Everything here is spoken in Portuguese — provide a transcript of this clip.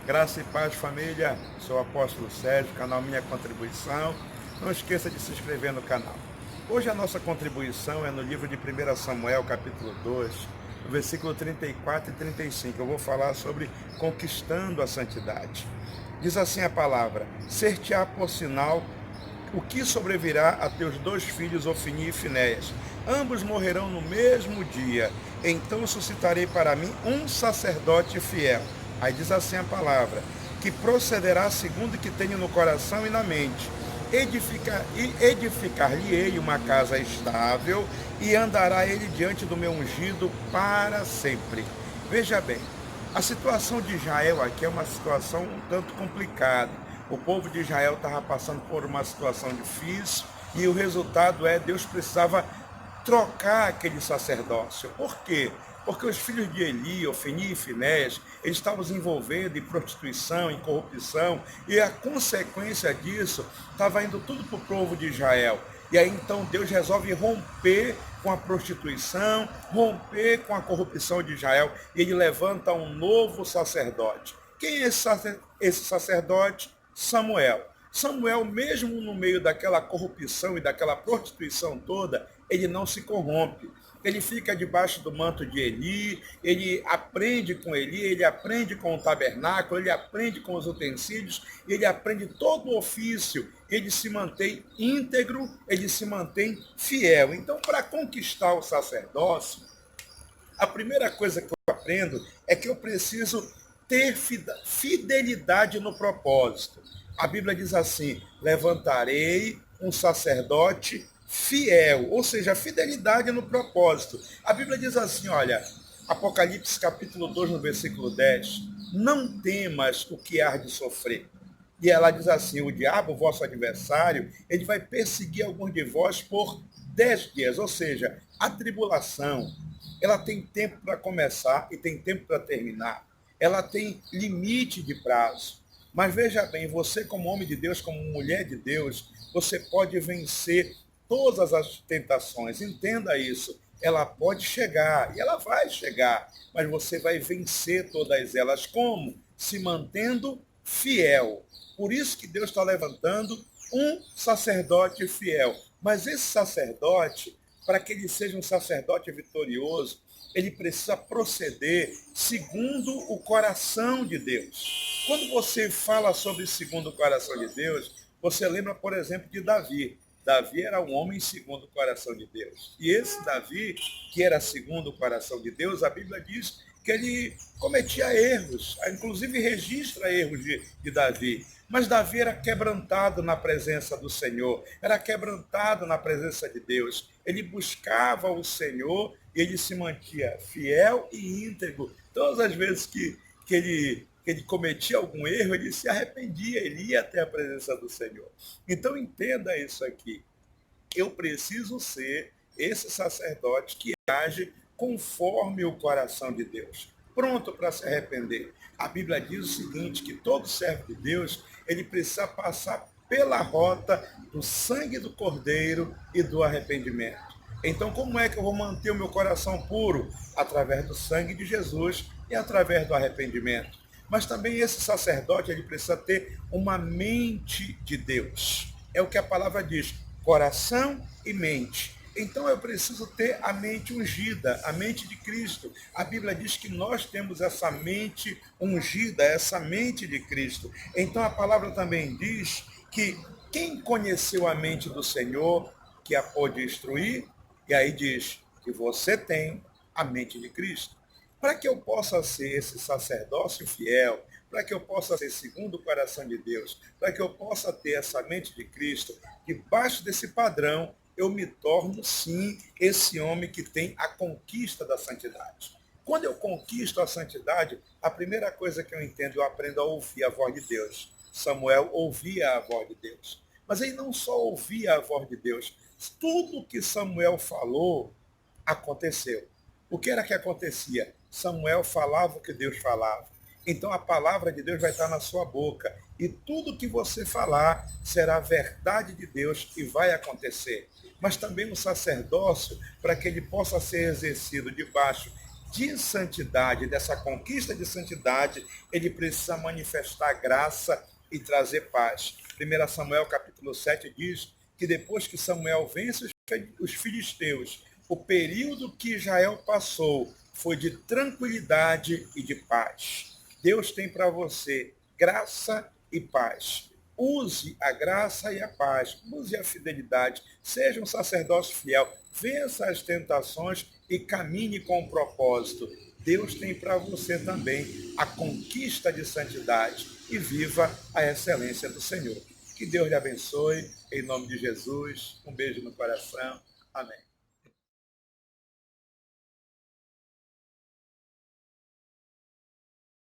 Graça e paz, família. Sou o apóstolo Sérgio, canal Minha Contribuição. Não esqueça de se inscrever no canal. Hoje a nossa contribuição é no livro de 1 Samuel, capítulo 2, versículo 34 e 35. Eu vou falar sobre conquistando a santidade. Diz assim a palavra: ser-te-á por sinal o que sobrevirá a teus dois filhos, Ofni e Finéias. Ambos morrerão no mesmo dia. Então suscitarei para mim um sacerdote fiel. Aí diz assim a palavra: que procederá segundo o que tenho no coração e na mente. Edificar-lhe-ei uma casa estável, e andará ele diante do meu ungido para sempre. Veja bem, a situação de Israel aqui é uma situação um tanto complicada. O povo de Israel estava passando por uma situação difícil e o resultado Deus precisava trocar aquele sacerdócio. Por quê? Porque os filhos de Eli, Ofni e Finéias, eles estavam se envolvendo em prostituição, em corrupção, e a consequência disso estava indo tudo para o povo de Israel. E aí então Deus resolve romper com a prostituição, romper com a corrupção de Israel, e ele levanta um novo sacerdote. Quem é esse sacerdote? Samuel. Samuel, mesmo no meio daquela corrupção e daquela prostituição toda, ele não se corrompe. Ele fica debaixo do manto de Eli, ele aprende com Eli, ele aprende com o tabernáculo, ele aprende com os utensílios, ele aprende todo o ofício, ele se mantém íntegro, ele se mantém fiel. Então, para conquistar o sacerdócio, a primeira coisa que eu aprendo é que eu preciso ter fidelidade no propósito. A Bíblia diz assim: levantarei um sacerdote fiel, ou seja, fidelidade no propósito. A Bíblia diz assim, olha, Apocalipse capítulo 2, no versículo 10, não temas o que há de sofrer. E ela diz assim: o diabo, vosso adversário, ele vai perseguir alguns de vós por 10 dias, ou seja, a tribulação, ela tem tempo para começar e tem tempo para terminar. Ela tem limite de prazo. Mas veja bem, você como homem de Deus, como mulher de Deus, você pode vencer todas as tentações. Entenda isso. Ela pode chegar, e ela vai chegar, mas você vai vencer todas elas. Como? Se mantendo fiel. Por isso que Deus está levantando um sacerdote fiel. Mas esse sacerdote, para que ele seja um sacerdote vitorioso, ele precisa proceder segundo o coração de Deus. Quando você fala sobre segundo o coração de Deus, você lembra, por exemplo, de Davi. Davi era um homem segundo o coração de Deus. E esse Davi, que era segundo o coração de Deus, a Bíblia diz que ele cometia erros, inclusive registra erros de Davi. Mas Davi era quebrantado na presença do Senhor, era quebrantado na presença de Deus. Ele buscava o Senhor e ele se mantinha fiel e íntegro. Todas as vezes que ele cometia algum erro, ele se arrependia, ele ia até a presença do Senhor. Então entenda isso aqui. Eu preciso ser esse sacerdote que age conforme o coração de Deus, pronto para se arrepender. A Bíblia diz o seguinte, que todo servo de Deus, ele precisa passar pela rota do sangue do Cordeiro e do arrependimento. Então, como é que eu vou manter o meu coração puro? Através do sangue de Jesus e através do arrependimento. Mas também esse sacerdote, ele precisa ter uma mente de Deus. É o que a palavra diz, coração e mente. Então eu preciso ter a mente ungida, a mente de Cristo. A Bíblia diz que nós temos essa mente ungida, essa mente de Cristo. Então a palavra também diz que quem conheceu a mente do Senhor, que a pôde instruir, e aí diz que você tem a mente de Cristo. Para que eu possa ser esse sacerdócio fiel, para que eu possa ser segundo o coração de Deus, para que eu possa ter essa mente de Cristo, debaixo desse padrão, eu me torno, sim, esse homem que tem a conquista da santidade. Quando eu conquisto a santidade, a primeira coisa que eu entendo, eu aprendo a ouvir a voz de Deus. Samuel ouvia a voz de Deus. Mas ele não só ouvia a voz de Deus, tudo que Samuel falou aconteceu. O que era que acontecia? Samuel falava o que Deus falava. Então a palavra de Deus vai estar na sua boca. E tudo que você falar será verdade de Deus e vai acontecer. Mas também o sacerdócio, para que ele possa ser exercido debaixo de santidade, dessa conquista de santidade, ele precisa manifestar graça e trazer paz. 1 Samuel capítulo 7 diz que depois que Samuel vence os filisteus, o período que Israel passou foi de tranquilidade e de paz. Deus tem para você graça e paz. Use a graça e a paz, use a fidelidade, seja um sacerdócio fiel, vença as tentações e caminhe com o propósito. Deus tem para você também a conquista de santidade e viva a excelência do Senhor. Que Deus lhe abençoe, em nome de Jesus. Um beijo no coração. Amém.